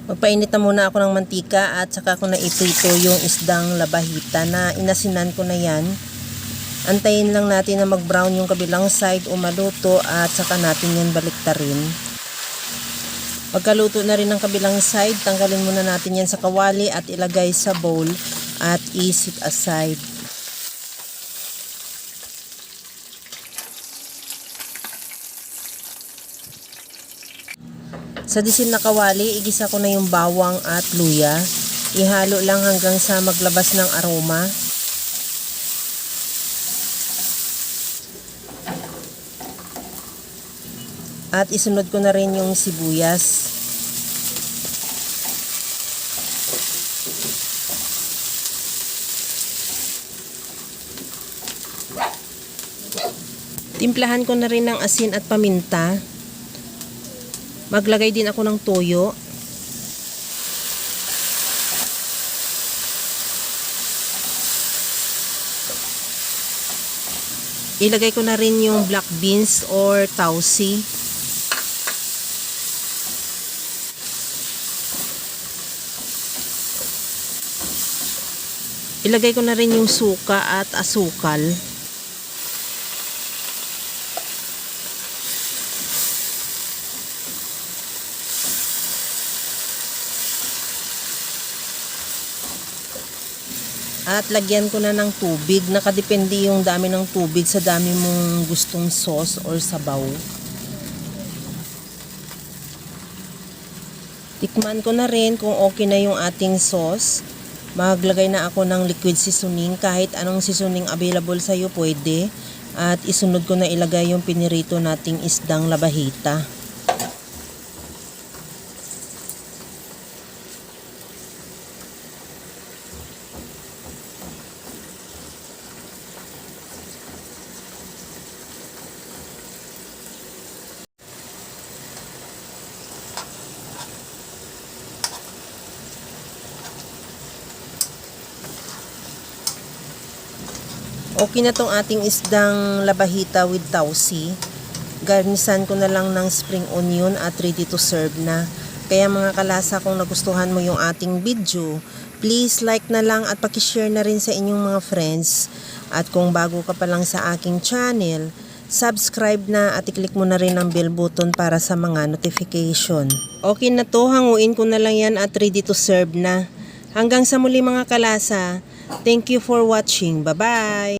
Magpainit na muna ako ng mantika at saka ko na iprito yung isdang labahita na inasinan ko na yan. Antayin lang natin na mag-brown yung kabilang side o maluto at saka natin yan baliktarin. Pagkaluto na rin ng kabilang side, tanggalin muna natin yan sa kawali at ilagay sa bowl at i-set aside. Sa disin na kawali, igisa ko na yung bawang at luya. Ihalo lang hanggang sa maglabas ng aroma. At isunod ko na rin yung sibuyas. Timplahan ko na rin ng asin at paminta. Maglagay din ako ng toyo. Ilagay ko na rin yung black beans or tausi. Ilagay ko na rin yung suka at asukal. At lagyan ko na ng tubig. Nakadepende yung dami ng tubig sa dami mong gustong sauce or sabaw. Tikman ko na rin kung okay na yung ating sauce. Maglagay na ako ng liquid seasoning. Kahit anong seasoning available sa'yo pwede. At isunod ko na ilagay yung pinirito nating isdang labahita. Okay na tong ating isdang labahita with tausi. Garnisan ko na lang ng spring onion at ready to serve na. Kaya mga kalasa, kung nagustuhan mo yung ating video, please like na lang at pakishare na rin sa inyong mga friends. At kung bago ka pa lang sa aking channel, subscribe na at i-click mo na rin ang bell button para sa mga notification. Okay na to, hanguin ko na lang yan at ready to serve na. Hanggang sa muli mga kalasa, thank you for watching. Bye-bye!